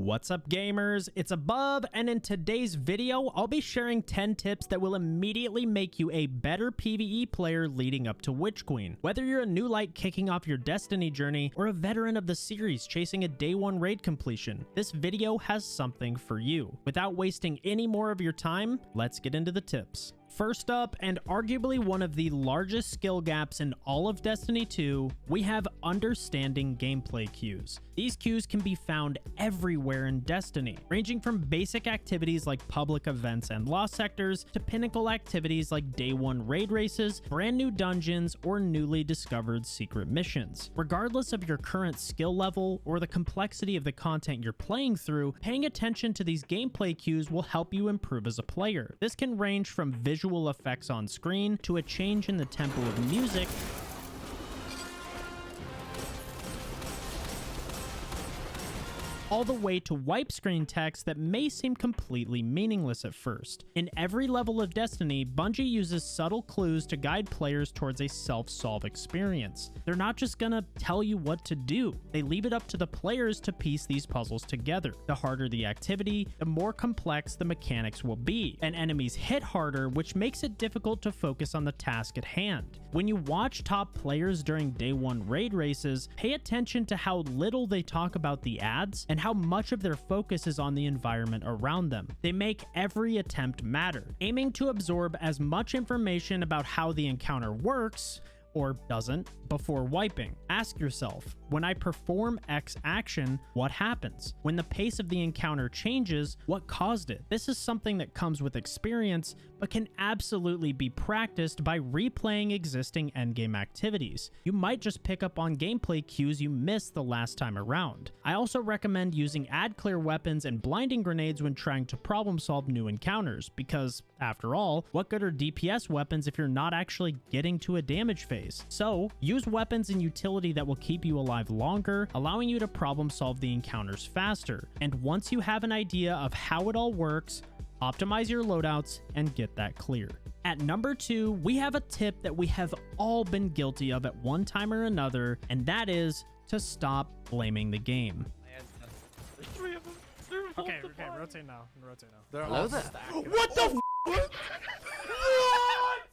What's up, gamers? It's Above, and in today's video, I'll be sharing 10 tips that will immediately make you a better PvE player leading up to Witch Queen. Whether you're a new light kicking off your Destiny journey or a veteran of the series chasing a day 1 raid completion, this video has something for you. Without wasting any more of your time, let's get into the tips. First up, and arguably one of the largest skill gaps in all of Destiny 2, we have understanding gameplay cues. These cues can be found everywhere in Destiny, ranging from basic activities like public events and lost sectors to pinnacle activities like day 1 raid races, brand new dungeons, or newly discovered secret missions. Regardless of your current skill level or the complexity of the content you're playing through, paying attention to these gameplay cues will help you improve as a player. This can range from visual effects on screen to a change in the tempo of music, all the way to wipe screen text that may seem completely meaningless at first. In every level of Destiny, Bungie uses subtle clues to guide players towards a self-solve experience. They're not just gonna tell you what to do, they leave it up to the players to piece these puzzles together. The harder the activity, the more complex the mechanics will be, and enemies hit harder, which makes it difficult to focus on the task at hand. When you watch top players during day 1 raid races, pay attention to how little they talk about the ads and how much of their focus is on the environment around them. They make every attempt matter, aiming to absorb as much information about how the encounter works, or doesn't, before wiping. Ask yourself, when I perform X action, what happens? When the pace of the encounter changes, what caused it? This is something that comes with experience, but can absolutely be practiced by replaying existing endgame activities. You might just pick up on gameplay cues you missed the last time around. I also recommend using ad clear weapons and blinding grenades when trying to problem solve new encounters, because, after all, what good are DPS weapons if you're not actually getting to a damage phase? So, use weapons and utility that will keep you alive longer, allowing you to problem solve the encounters faster. And once you have an idea of how it all works, optimize your loadouts and get that clear. At number 2, we have a tip that we have all been guilty of at one time or another, and that is to stop blaming the game. There's 3 of them. Okay, rotate now. They're Hello all there. stacked. What the f?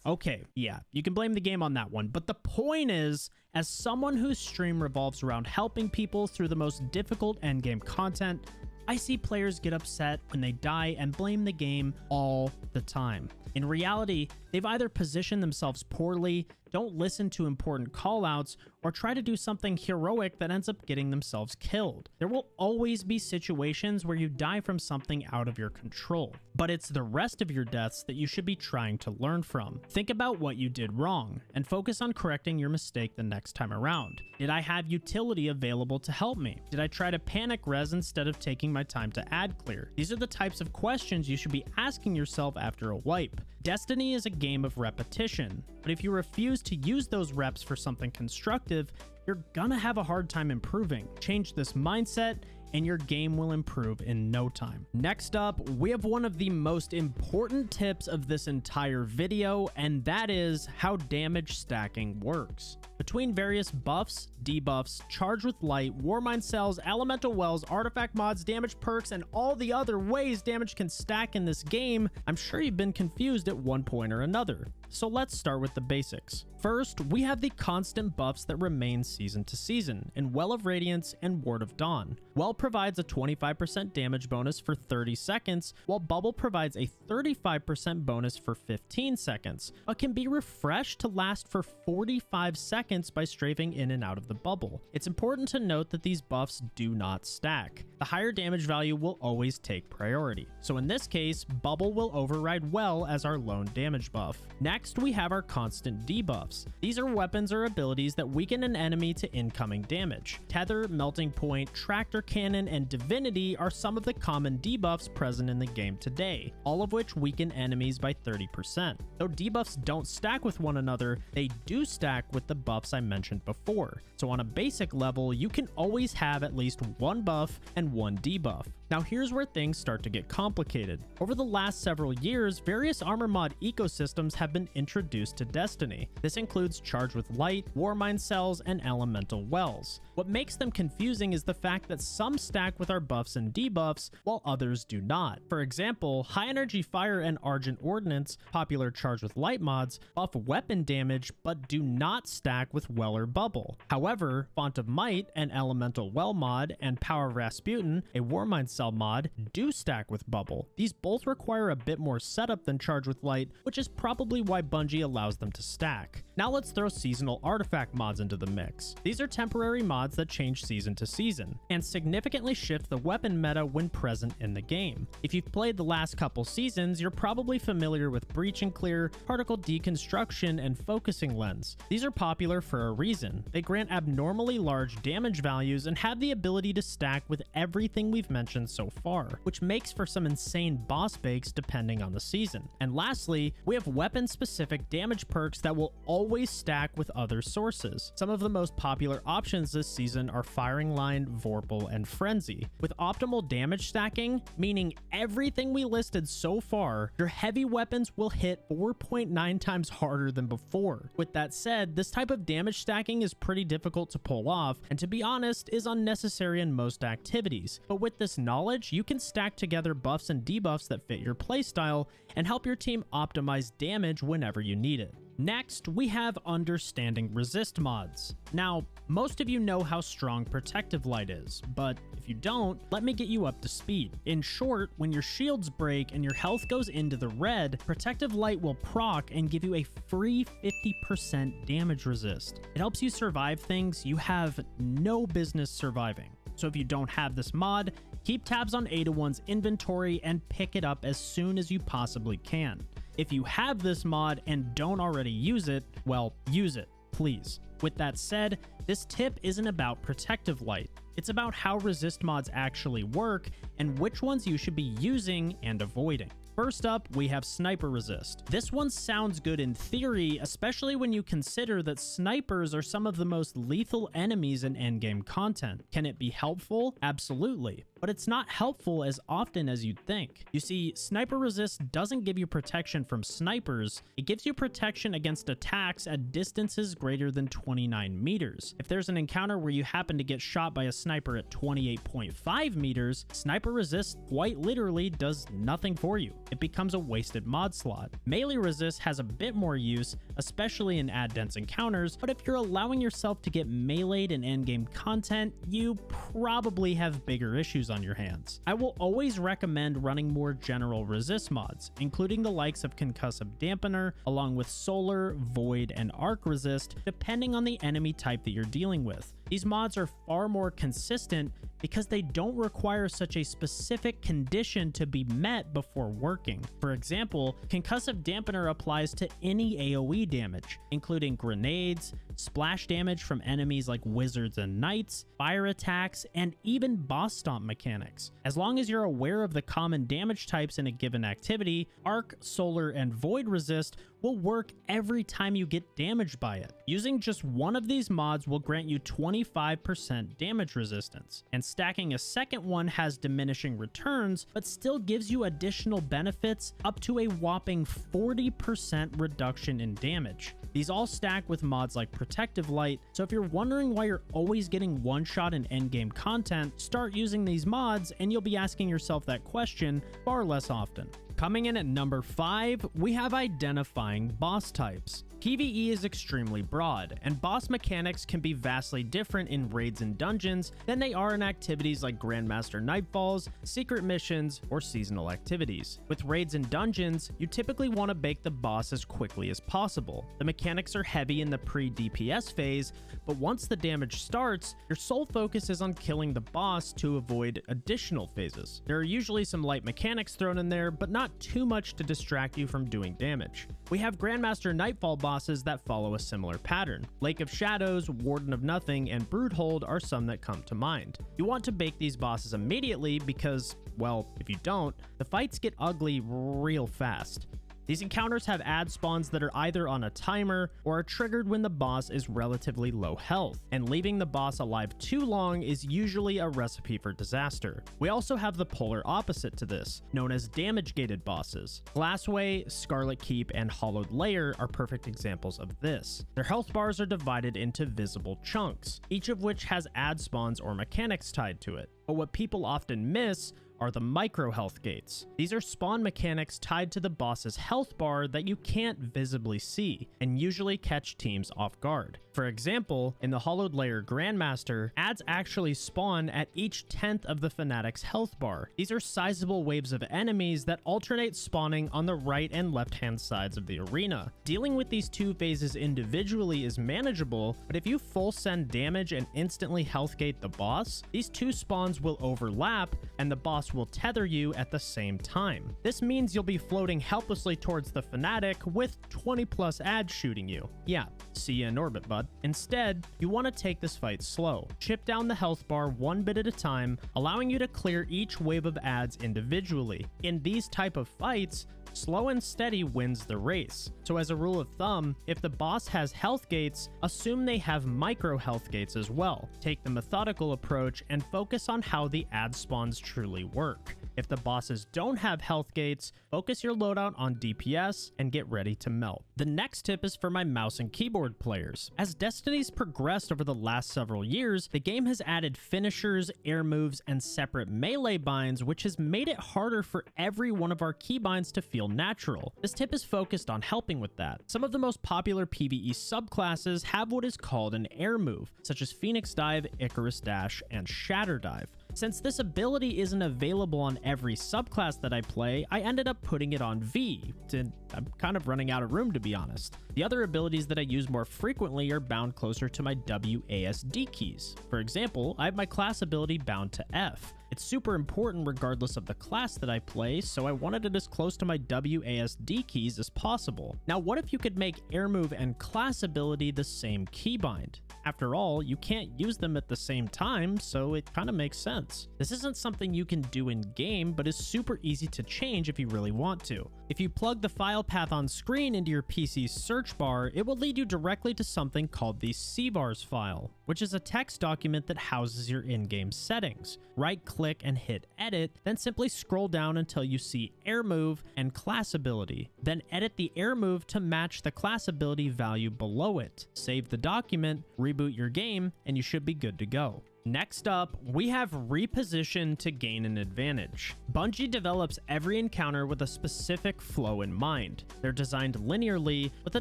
Okay, yeah, you can blame the game on that one, but the point is, as someone whose stream revolves around helping people through the most difficult endgame content, I see players get upset when they die and blame the game all the time. In reality, they've either positioned themselves poorly, don't listen to important callouts, or try to do something heroic that ends up getting themselves killed. There will always be situations where you die from something out of your control, but it's the rest of your deaths that you should be trying to learn from. Think about what you did wrong, and focus on correcting your mistake the next time around. Did I have utility available to help me? Did I try to panic res instead of taking my time to ad clear? These are the types of questions you should be asking yourself after a wipe. Destiny is a game of repetition, but if you refuse to use those reps for something constructive, you're gonna have a hard time improving. Change this mindset and your game will improve in no time. Next up, we have one of the most important tips of this entire video, and that is how damage stacking works. Between various buffs, debuffs, charge with light, warmind cells, elemental wells, artifact mods, damage perks, and all the other ways damage can stack in this game, I'm sure you've been confused at one point or another. So let's start with the basics. First, we have the constant buffs that remain season to season in Well of Radiance and Ward of Dawn. Well provides a 25% damage bonus for 30 seconds, while Bubble provides a 35% bonus for 15 seconds, but can be refreshed to last for 45 seconds by strafing in and out of the bubble. It's important to note that these buffs do not stack. The higher damage value will always take priority. So in this case, Bubble will override Well as our lone damage buff. Next, we have our constant debuffs. These are weapons or abilities that weaken an enemy to incoming damage. Tether, Melting Point, Tractor Cannon, and Divinity are some of the common debuffs present in the game today, all of which weaken enemies by 30%. Though debuffs don't stack with one another, they do stack with the buffs I mentioned before. So on a basic level, you can always have at least one buff and one debuff. Now here's where things start to get complicated. Over the last several years, various armor mod ecosystems have been introduced to Destiny. This includes Charged with Light, Warmind cells, and Elemental Wells. What makes them confusing is the fact that some stack with our buffs and debuffs, while others do not. For example, High Energy Fire and Argent Ordnance, popular Charged with Light mods, buff weapon damage but do not stack with Well or Bubble. However, Font of Might, an Elemental Well mod, and Power of Rasputin, a Warmind cell mod, do stack with Bubble. These both require a bit more setup than Charged with Light, which is probably why Bungie allows them to stack. Now let's throw seasonal artifact mods into the mix. These are temporary mods that change season to season, and significantly shift the weapon meta when present in the game. If you've played the last couple seasons, you're probably familiar with Breach and Clear, Particle Deconstruction, and Focusing Lens. These are popular for a reason. They grant abnormally large damage values and have the ability to stack with everything we've mentioned so far, which makes for some insane boss bakes depending on the season. And lastly, we have weapon-specific damage perks that will always stack with other sources. Some of the most popular options this season are Firing Line, Vorpal, and Frenzy. With optimal damage stacking, meaning everything we listed so far, your heavy weapons will hit 4.9 times harder than before. With that said, this type of damage stacking is pretty difficult to pull off, and to be honest, is unnecessary in most activities. But with this knowledge, you can stack together buffs and debuffs that fit your playstyle and help your team optimize damage whenever you need it. Next, we have Understanding Resist mods. Now, most of you know how strong Protective Light is, but if you don't, let me get you up to speed. In short, when your shields break and your health goes into the red, Protective Light will proc and give you a free 50% damage resist. It helps you survive things you have no business surviving. So if you don't have this mod, keep tabs on A21's inventory and pick it up as soon as you possibly can. If you have this mod and don't already use it, well, use it, please. With that said, this tip isn't about Protective Light. It's about how resist mods actually work and which ones you should be using and avoiding. First up, we have Sniper Resist. This one sounds good in theory, especially when you consider that snipers are some of the most lethal enemies in endgame content. Can it be helpful? Absolutely. But it's not helpful as often as you'd think. You see, Sniper Resist doesn't give you protection from snipers. It gives you protection against attacks at distances greater than 29 meters. If there's an encounter where you happen to get shot by a sniper at 28.5 meters, Sniper Resist quite literally does nothing for you. It becomes a wasted mod slot. Melee Resist has a bit more use, especially in ad-dense encounters, but if you're allowing yourself to get meleeed in endgame content, you probably have bigger issues on your hands. I will always recommend running more general resist mods, including the likes of Concussive Dampener, along with Solar, Void, and Arc Resist, depending on the enemy type that you're dealing with. These mods are far more consistent because they don't require such a specific condition to be met before working. For example, Concussive Dampener applies to any AoE damage, including grenades, splash damage from enemies like wizards and knights, fire attacks, and even boss stomp mechanics. As long as you're aware of the common damage types in a given activity, Arc, Solar, and Void Resist will work every time you get damaged by it. Using just one of these mods will grant you 25% damage resistance, and stacking a second one has diminishing returns, but still gives you additional benefits up to a whopping 40% reduction in damage. These all stack with mods like Protective Light, so if you're wondering why you're always getting one shot in endgame content, start using these mods and you'll be asking yourself that question far less often. Coming in at number 5, we have Identifying Boss Types. PVE is extremely broad, and boss mechanics can be vastly different in raids and dungeons than they are in activities like Grandmaster Nightfalls, secret missions, or seasonal activities. With raids and dungeons, you typically want to bake the boss as quickly as possible. The mechanics are heavy in the pre-DPS phase, but once the damage starts, your sole focus is on killing the boss to avoid additional phases. There are usually some light mechanics thrown in there, but not too much to distract you from doing damage. We have Grandmaster Nightfall bosses that follow a similar pattern. Lake of Shadows, Warden of Nothing, and Broodhold are some that come to mind. You want to bake these bosses immediately because, well, if you don't, the fights get ugly real fast. These encounters have ad spawns that are either on a timer or are triggered when the boss is relatively low health, and leaving the boss alive too long is usually a recipe for disaster. We also have the polar opposite to this, known as damage-gated bosses. Glassway, Scarlet Keep, and Hollowed Lair are perfect examples of this. Their health bars are divided into visible chunks, each of which has ad spawns or mechanics tied to it. But what people often miss are the micro health gates. These are spawn mechanics tied to the boss's health bar that you can't visibly see and usually catch teams off guard. For example, in the Hollowed Lair Grandmaster, ads actually spawn at each 10th of the Fanatic's health bar. These are sizable waves of enemies that alternate spawning on the right and left hand sides of the arena. Dealing with these two phases individually is manageable, but if you full send damage and instantly health gate the boss, these two spawns will overlap and the boss will tether you at the same time. This means you'll be floating helplessly towards the Fanatic with 20 plus ads shooting you. Yeah, see ya in orbit, bud. Instead, you want to take this fight slow. Chip down the health bar one bit at a time, allowing you to clear each wave of ads individually. In these type of fights, slow and steady wins the race. So as a rule of thumb, if the boss has health gates, assume they have micro health gates as well. Take the methodical approach and focus on how the ad spawns truly work. If the bosses don't have health gates, focus your loadout on DPS and get ready to melt. The next tip is for my mouse and keyboard players. As Destiny's progressed over the last several years, the game has added finishers, air moves, and separate melee binds, which has made it harder for every one of our keybinds to feel natural. This tip is focused on helping with that. Some of the most popular PvE subclasses have what is called an air move, such as Phoenix Dive, Icarus Dash, and Shatter Dive. Since this ability isn't available on every subclass that I play, I ended up putting it on V. I'm kind of running out of room, to be honest. The other abilities that I use more frequently are bound closer to my WASD keys. For example, I have my class ability bound to F. It's super important regardless of the class that I play, so I wanted it as close to my WASD keys as possible. Now, what if you could make air move and class ability the same keybind? After all, you can't use them at the same time, so it kind of makes sense. This isn't something you can do in game, but is super easy to change if you really want to. If you plug the file path on screen into your PC's search bar, it will lead you directly to something called the CVARs file, which is a text document that houses your in-game settings. Right-click and hit edit, then simply scroll down until you see air move and class ability. Then edit the air move to match the class ability value below it. Save the document, reboot your game, and you should be good to go. Next up, we have Reposition to gain an advantage. Bungie develops every encounter with a specific flow in mind. They're designed linearly with a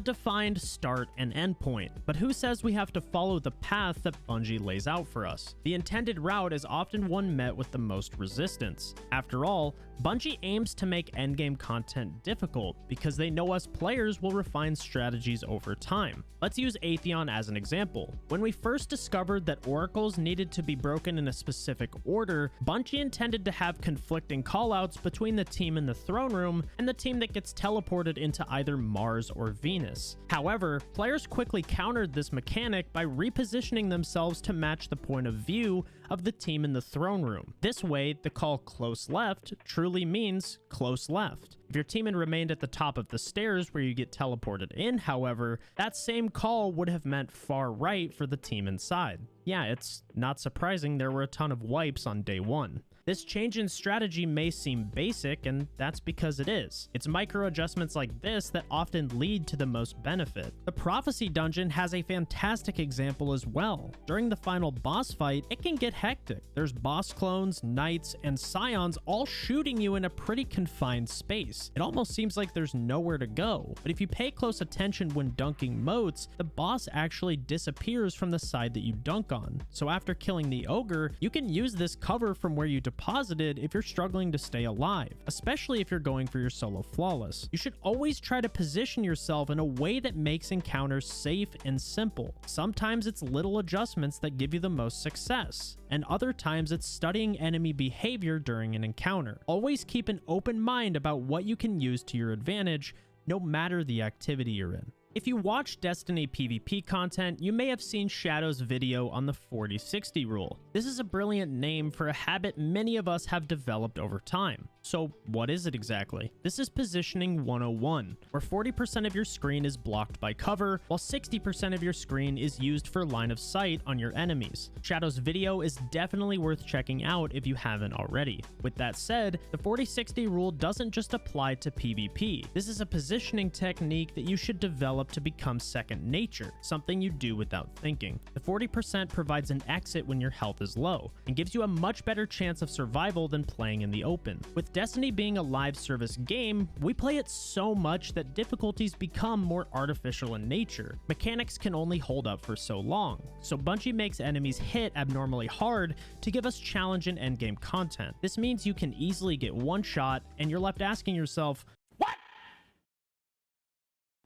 defined start and end point. But who says we have to follow the path that Bungie lays out for us? The intended route is often one met with the most resistance. After all, Bungie aims to make endgame content difficult because they know us players will refine strategies over time. Let's use Atheon as an example. When we first discovered that oracles needed to be broken in a specific order, Bungie intended to have conflicting callouts between the team in the throne room and the team that gets teleported into either Mars or Venus. However, players quickly countered this mechanic by repositioning themselves to match the point of view of the team in the throne room. This way, the call close left truly means close left. If your team had remained at the top of the stairs where you get teleported in, however, that same call would have meant far right for the team inside. Yeah, it's not surprising there were a ton of wipes on day one. This change in strategy may seem basic, and that's because it is. It's micro adjustments like this that often lead to the most benefit. The Prophecy Dungeon has a fantastic example as well. During the final boss fight, it can get hectic. There's boss clones, knights, and scions all shooting you in a pretty confined space. It almost seems like there's nowhere to go. But if you pay close attention when dunking motes, the boss actually disappears from the side that you dunk on. So after killing the ogre, you can use this cover from where you deposited if you're struggling to stay alive, especially if you're going for your solo flawless. You should always try to position yourself in a way that makes encounters safe and simple. Sometimes it's little adjustments that give you the most success, and other times it's studying enemy behavior during an encounter. Always keep an open mind about what you can use to your advantage, no matter the activity you're in. If you watch Destiny PvP content, you may have seen Shadow's video on the 40-60 rule. This is a brilliant name for a habit many of us have developed over time. So what is it exactly? This is positioning 101, where 40% of your screen is blocked by cover, while 60% of your screen is used for line of sight on your enemies. Shadow's video is definitely worth checking out if you haven't already. With that said, the 40-60 rule doesn't just apply to PvP. This is a positioning technique that you should develop to become second nature, something you do without thinking. The 40% provides an exit when your health is low, and gives you a much better chance of survival than playing in the open. With Destiny being a live service game, we play it so much that difficulties become more artificial in nature. Mechanics can only hold up for so long, so Bungie makes enemies hit abnormally hard to give us challenge and endgame content. This means you can easily get one shot, and you're left asking yourself, what?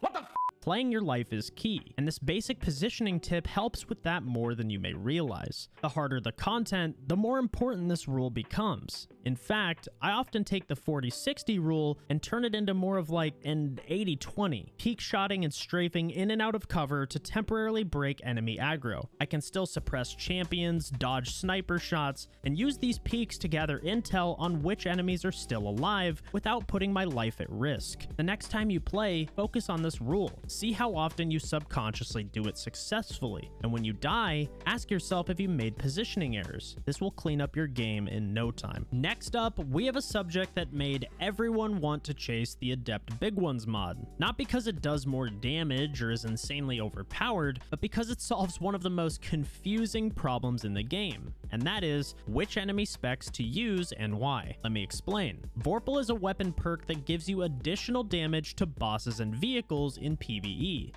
What the f? Playing your life is key, and this basic positioning tip helps with that more than you may realize. The harder the content, the more important this rule becomes. In fact, I often take the 40-60 rule and turn it into more of like an 80-20, peak shotting and strafing in and out of cover to temporarily break enemy aggro. I can still suppress champions, dodge sniper shots, and use these peaks to gather intel on which enemies are still alive without putting my life at risk. The next time you play, focus on this rule. See how often you subconsciously do it successfully, and when you die, ask yourself if you made positioning errors. This will clean up your game in no time. Next up, we have a subject that made everyone want to chase the Adept Big Ones mod. Not because it does more damage or is insanely overpowered, but because it solves one of the most confusing problems in the game, and that is which enemy specs to use and why. Let me explain. Vorpal is a weapon perk that gives you additional damage to bosses and vehicles in PvE.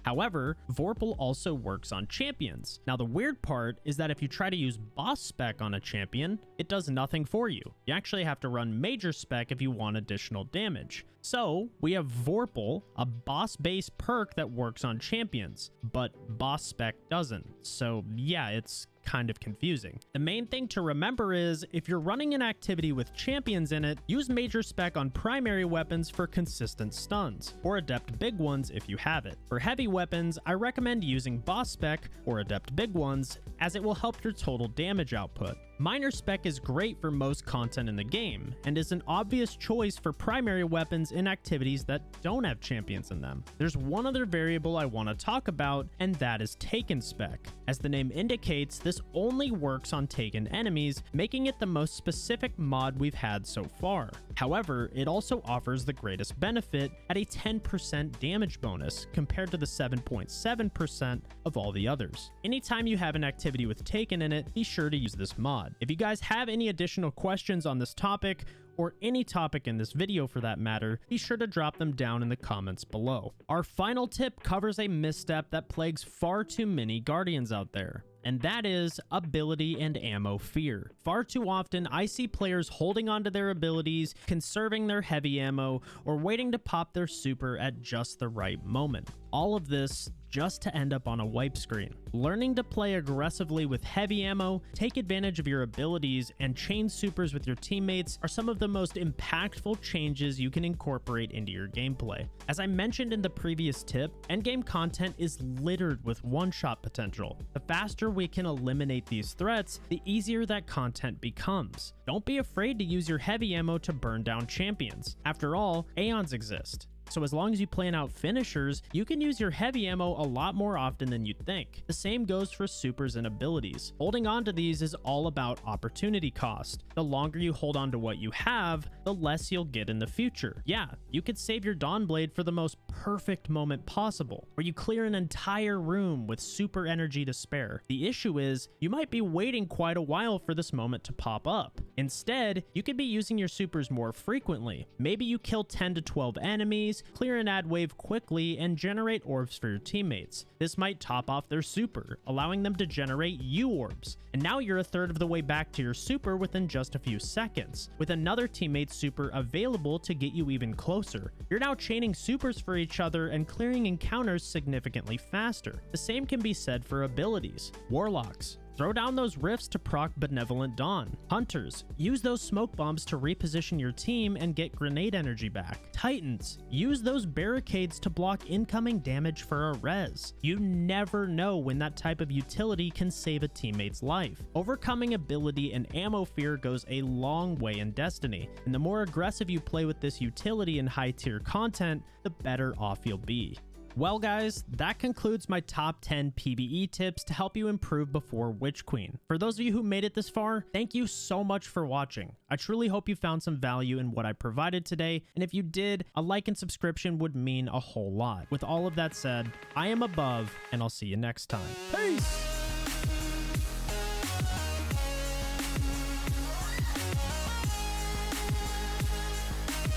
However, Vorpal also works on champions. Now the weird part is that if you try to use boss spec on a champion, it does nothing for you. You actually have to run major spec if you want additional damage. So we have Vorpal, a boss-based perk that works on champions, but boss spec doesn't. So yeah, it's kind of confusing. The main thing to remember is if you're running an activity with champions in it, use major spec on primary weapons for consistent stuns, or Adept Big Ones if you have it. For heavy weapons, I recommend using boss spec or Adept Big Ones, as it will help your total damage output. Minor spec is great for most content in the game, and is an obvious choice for primary weapons in activities that don't have champions in them. There's one other variable I want to talk about, and that is Taken spec. As the name indicates, this only works on taken enemies, making it the most specific mod we've had so far. However, it also offers the greatest benefit at a 10% damage bonus compared to the 7.7% of all the others. Anytime you have an activity with Taken in it, be sure to use this mod. If you guys have any additional questions on this topic, or any topic in this video for that matter, be sure to drop them down in the comments below. Our final tip covers a misstep that plagues far too many Guardians out there, and that is ability and ammo fear. Far too often, I see players holding onto their abilities, conserving their heavy ammo, or waiting to pop their super at just the right moment. All of this just to end up on a wipe screen. Learning to play aggressively with heavy ammo, take advantage of your abilities, and chain supers with your teammates are some of the most impactful changes you can incorporate into your gameplay. As I mentioned in the previous tip, endgame content is littered with one-shot potential. The faster we can eliminate these threats, the easier that content becomes. Don't be afraid to use your heavy ammo to burn down champions. After all, Aeons exist. So as long as you plan out finishers, you can use your heavy ammo a lot more often than you'd think. The same goes for supers and abilities. Holding on to these is all about opportunity cost. The longer you hold on to what you have, the less you'll get in the future. Yeah, you could save your Dawnblade for the most perfect moment possible, where you clear an entire room with super energy to spare. The issue is, you might be waiting quite a while for this moment to pop up. Instead, you could be using your supers more frequently. Maybe you kill 10 to 12 enemies, clear an ad wave quickly, and generate orbs for your teammates. This might top off their super, allowing them to generate you orbs. And now you're a third of the way back to your super within just a few seconds, with another teammate's super available to get you even closer. You're now chaining supers for each other and clearing encounters significantly faster. The same can be said for abilities. Warlocks. Throw down those rifts to proc Benevolent Dawn. Hunters, use those smoke bombs to reposition your team and get grenade energy back. Titans, use those barricades to block incoming damage for a res. You never know when that type of utility can save a teammate's life. Overcoming ability and ammo fear goes a long way in Destiny, and the more aggressive you play with this utility in high tier content, the better off you'll be. Well guys, that concludes my top 10 PvE tips to help you improve before Witch Queen. For those of you who made it this far, thank you so much for watching. I truly hope you found some value in what I provided today, and if you did, a like and subscription would mean a whole lot. With all of that said, I am above, and I'll see you next time. Peace!